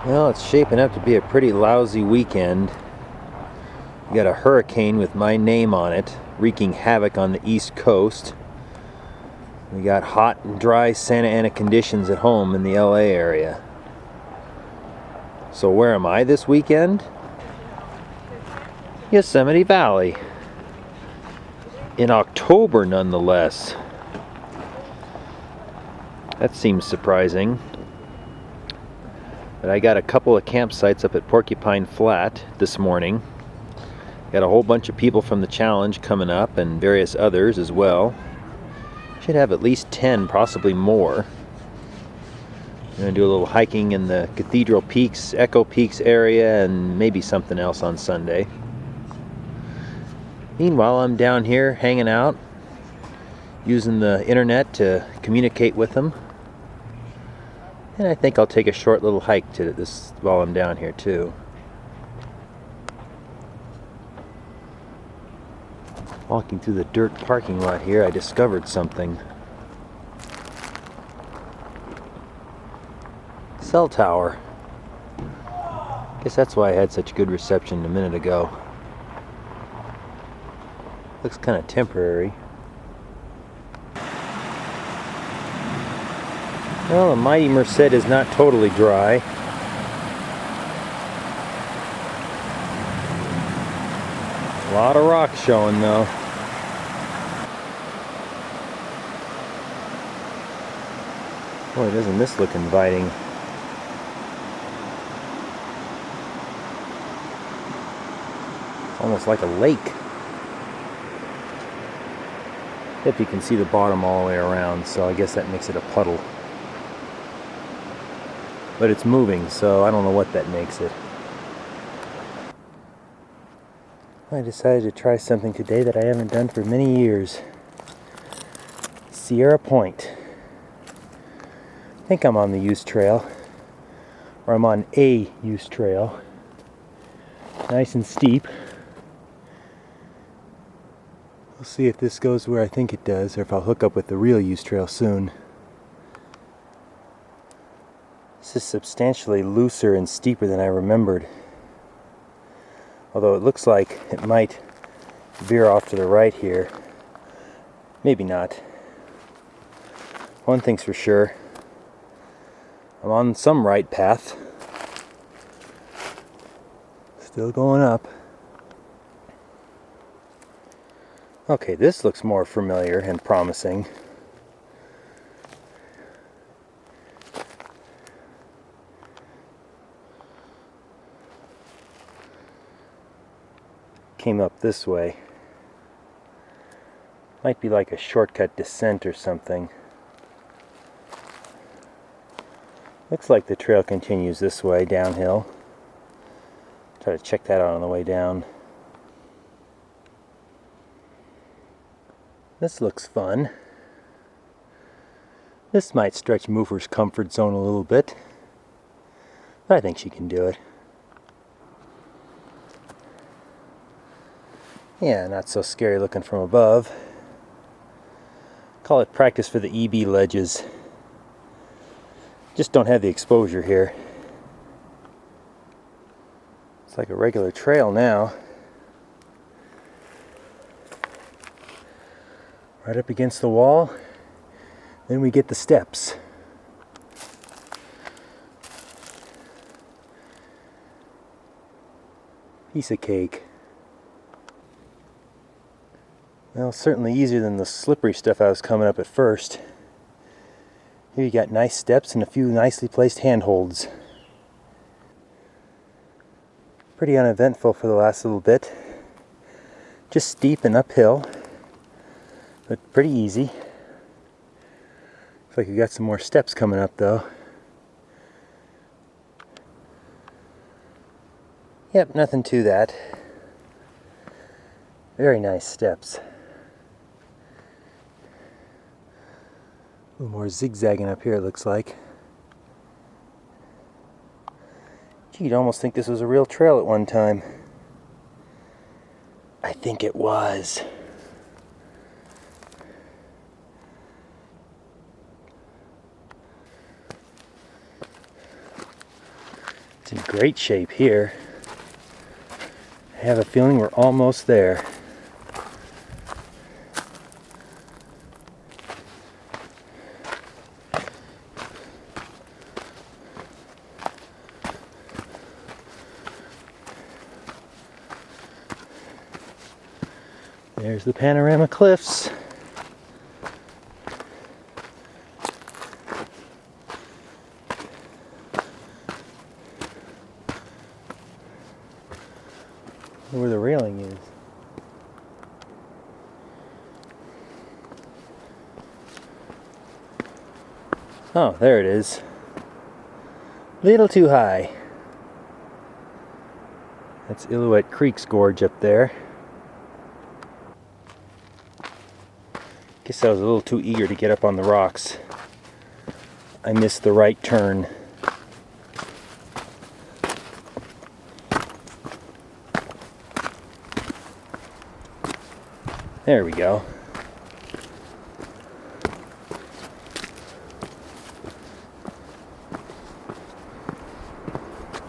Well, it's shaping up to be a pretty lousy weekend. We got a hurricane with my name on it, wreaking havoc on the East Coast. We got hot and dry Santa Ana conditions at home in the LA area. So where am I this weekend? Yosemite Valley. In October, nonetheless. That seems surprising. But I got a couple of campsites up at Porcupine Flat this morning. Got a whole bunch of people from the challenge coming up and various others as well. Should have at least 10, possibly more. I'm going to do a little hiking in the Cathedral Peaks, Echo Peaks area, and maybe something else on Sunday. Meanwhile, I'm down here hanging out, using the internet to communicate with them. And I think I'll take a short little hike to this while I'm down here too. Walking through the dirt parking lot here, I discovered something. Cell tower. Guess that's why I had such good reception a minute ago. Looks kind of temporary. Well, the mighty Merced is not totally dry. A lot of rock showing though. Boy, doesn't this look inviting. It's almost like a lake. Except you can see the bottom all the way around, so I guess that makes it a puddle. But it's moving, so I don't know what that makes it. I decided to try something today that I haven't done for many years. Sierra Point. I think I'm on the use trail, or I'm on a use trail. Nice and steep. We'll see if this goes where I think it does, or if I'll hook up with the real use trail soon. This is substantially looser and steeper than I remembered. Although it looks like it might veer off to the right here. Maybe not. One thing's for sure. I'm on some right path. Still going up. Okay, this looks more familiar and promising. Came up this way. Might be like a shortcut descent or something. Looks like the trail continues this way, downhill. Try to check that out on the way down. This looks fun. This might stretch Moofer's comfort zone a little bit. But I think she can do it. Yeah, not so scary looking from above. Call it practice for the EB ledges. Just don't have the exposure here. It's like a regular trail now. Right up against the wall. Then we get the steps. Piece of cake. Well, certainly easier than the slippery stuff I was coming up at first. Here you got nice steps and a few nicely placed handholds. Pretty uneventful for the last little bit. Just steep and uphill, but pretty easy. Looks like we got some more steps coming up though. Yep, nothing to that. Very nice steps. A little more zigzagging up here, it looks like. Gee, you'd almost think this was a real trail at one time. I think it was. It's in great shape here. I have a feeling we're almost there. There's the panorama cliffs. Where the railing is. Oh, there it is. Little too high. That's Illilouette Creek's gorge up there. Guess I was a little too eager to get up on the rocks. I missed the right turn. There we go.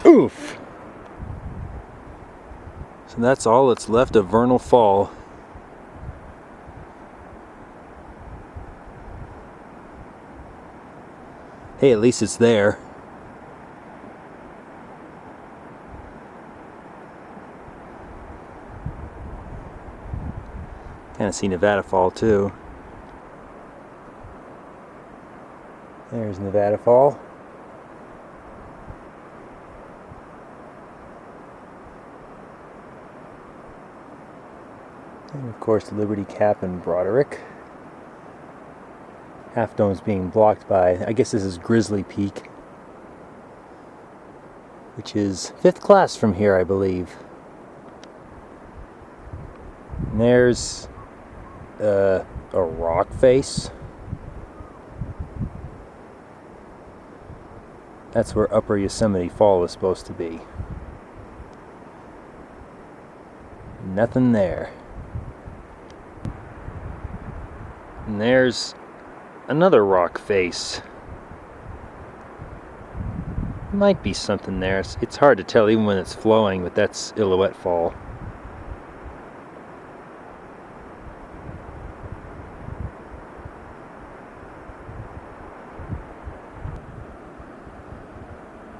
Oof! So that's all that's left of Vernal Fall. Hey, at least it's there. Kind of see Nevada Fall too. There's Nevada Fall. And of course Liberty Cap and Broderick. Half Dome's being blocked by, I guess this is Grizzly Peak, which is 5th class from here, I believe. And there's a rock face. That's where Upper Yosemite Fall was supposed to be. Nothing there. And there's another rock face. Might be something there. It's hard to tell even when it's flowing, but that's Illilouette Fall.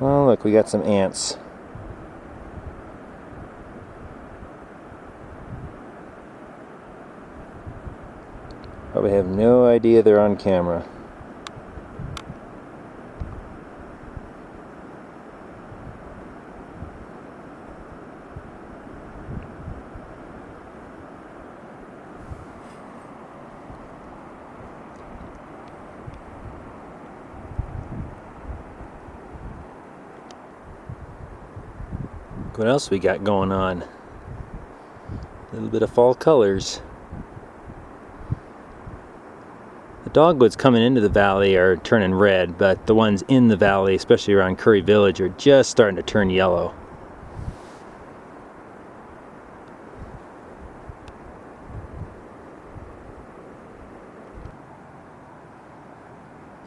Oh, look, we got some ants. Probably have no idea they're on camera. What else we got going on? A little bit of fall colors. The dogwoods coming into the valley are turning red, but the ones in the valley, especially around Curry Village, are just starting to turn yellow.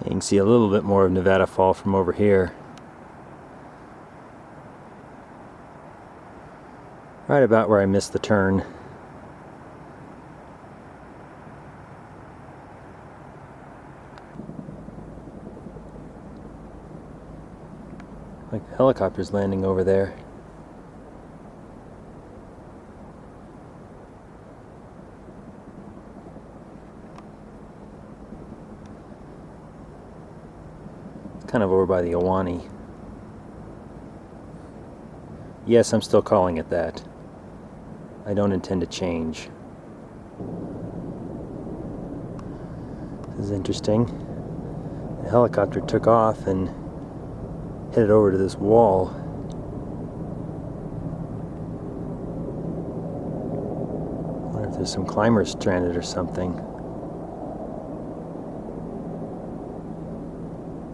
You can see a little bit more of Nevada Fall from over here. Right about where I missed the turn. Like the helicopter's landing over there. It's kind of over by the Ahwahnee. Yes, I'm still calling it that. I don't intend to change. This is interesting. The helicopter took off and headed over to this wall. I wonder if there's some climbers stranded or something.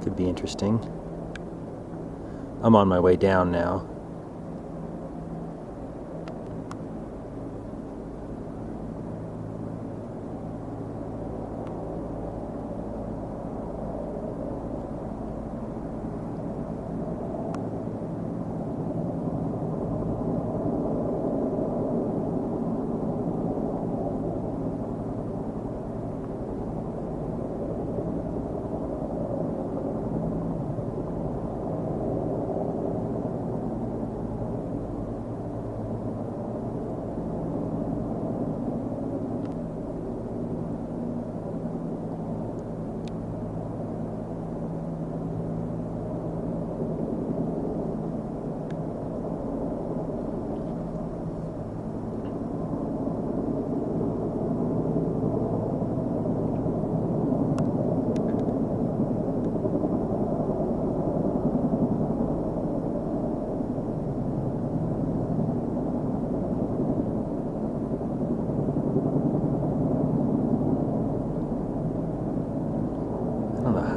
Could be interesting. I'm on my way down now.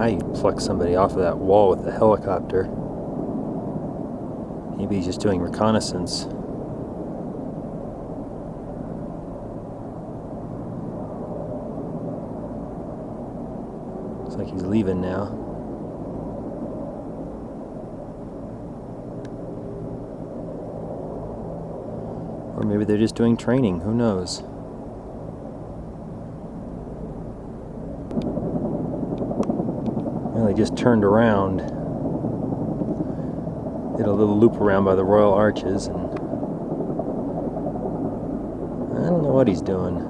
how you pluck somebody off of that wall with a helicopter. Maybe he's just doing reconnaissance. Looks like he's leaving now. Or maybe they're just doing training, who knows? Well, they just turned around, did a little loop around by the Royal Arches, and I don't know what he's doing.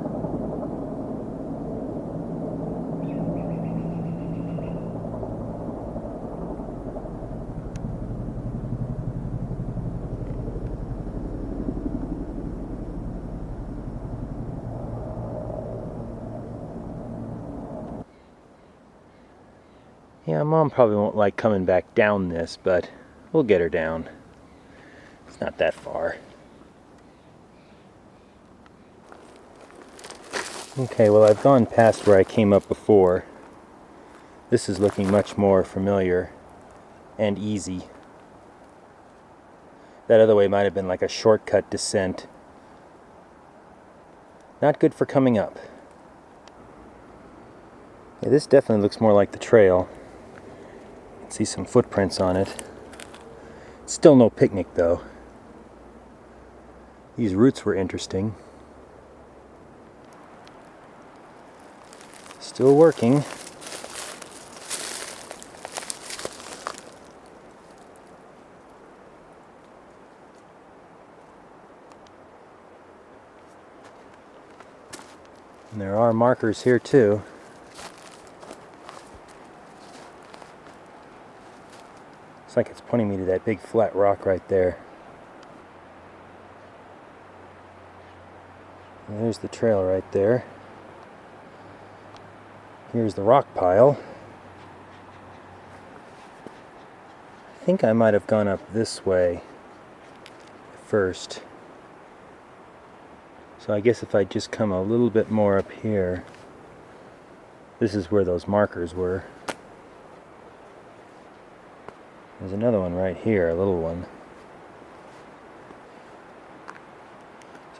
Yeah, Mom probably won't like coming back down this, but we'll get her down. It's not that far. Okay, well, I've gone past where I came up before. This is looking much more familiar and easy. That other way might have been like a shortcut descent. Not good for coming up. Yeah, this definitely looks more like the trail. See some footprints on it. Still no picnic though. These roots were interesting. Still working. And there are markers here too. Looks like it's pointing me to that big flat rock right there. And there's the trail right there. Here's the rock pile. I think I might have gone up this way first. So I guess if I just come a little bit more up here, this is where those markers were. There's another one right here, a little one.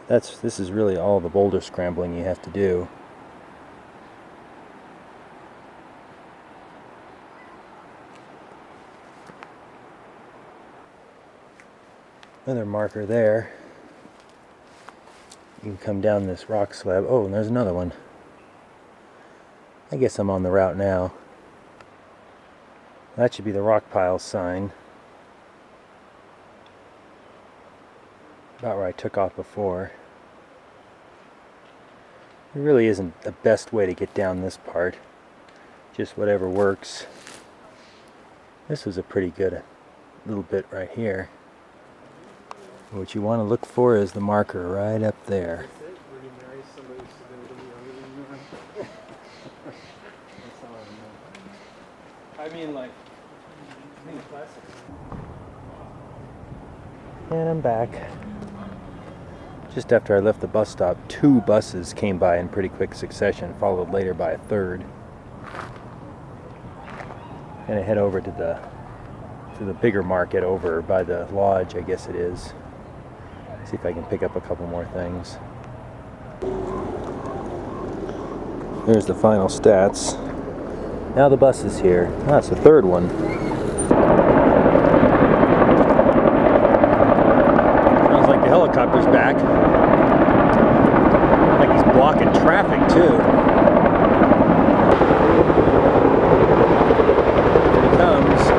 So this is really all the boulder scrambling you have to do. Another marker there. You can come down this rock slab. Oh, and there's another one. I guess I'm on the route now. That should be the rock pile sign. About where I took off before. It really isn't the best way to get down this part. Just whatever works. This was a pretty good little bit right here. What you want to look for is the marker right up there. I mean, like, And I'm back. Just after I left the bus stop, 2 buses came by in pretty quick succession, followed later by a third. Gonna head over to the bigger market over by the lodge, I guess it is. See if I can pick up a couple more things. There's the final stats. Now the bus is here. Ah, it's the 3rd one. Sounds like the helicopter's back. Like he's blocking traffic too. Here he comes.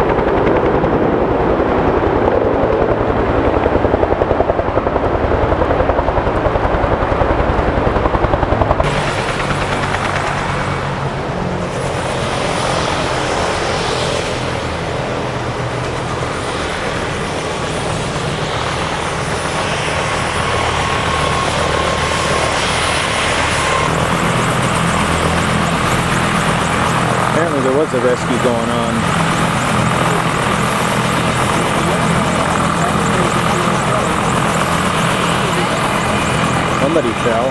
There was a rescue going on. Somebody fell.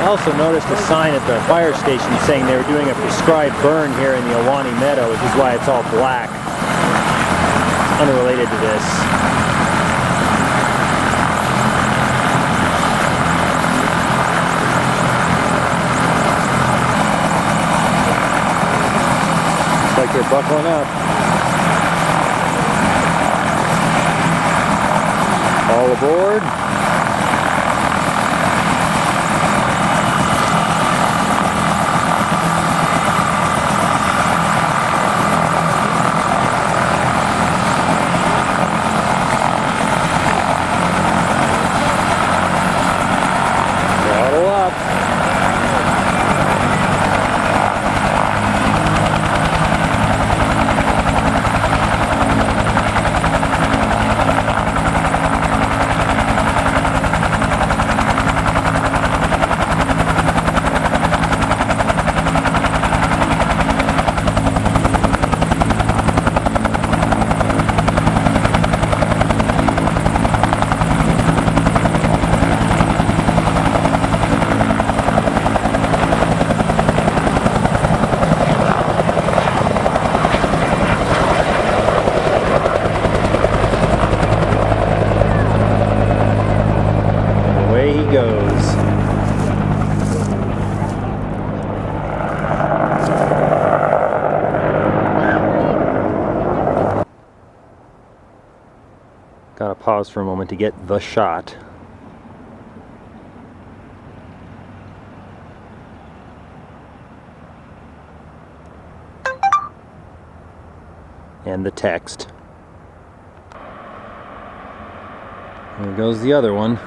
also noticed a sign at the fire station saying they were doing a prescribed burn here in the Ahwahnee Meadow, which is why it's all black. Unrelated to this. Looks like they're buckling up. All aboard. Goes. Gotta pause for a moment to get the shot. And the text. There goes the other one.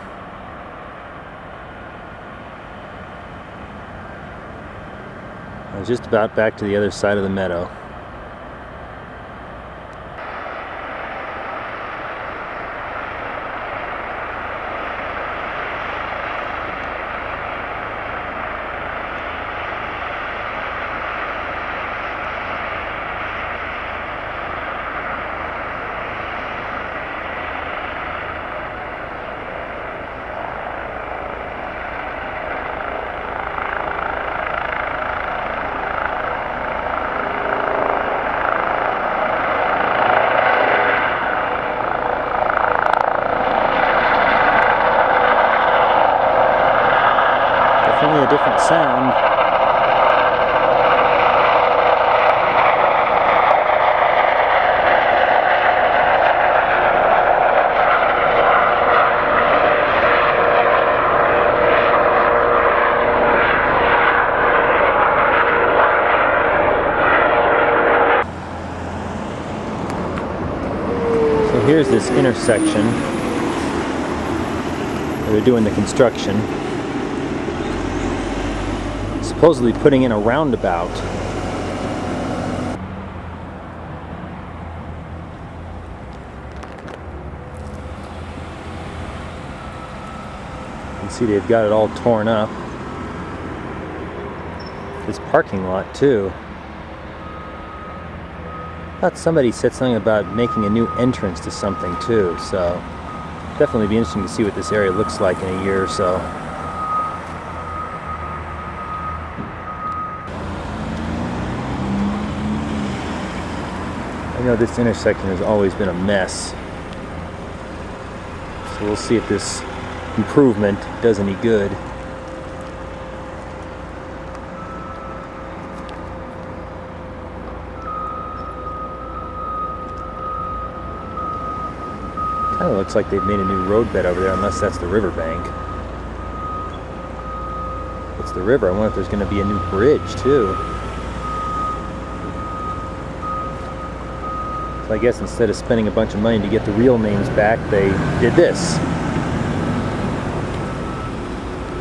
I was just about back to the other side of the meadow. Definitely a different sound. So here's this intersection where they're doing the construction. Supposedly putting in a roundabout. You can see they've got it all torn up. This parking lot too. I thought somebody said something about making a new entrance to something too, so definitely be interesting to see what this area looks like in a year or so. I know this intersection has always been a mess, so we'll see if this improvement does any good. Kind of looks like they've made a new roadbed over there, unless that's the riverbank. It's the river. I wonder if there's going to be a new bridge too. I guess instead of spending a bunch of money to get the real names back, they did this.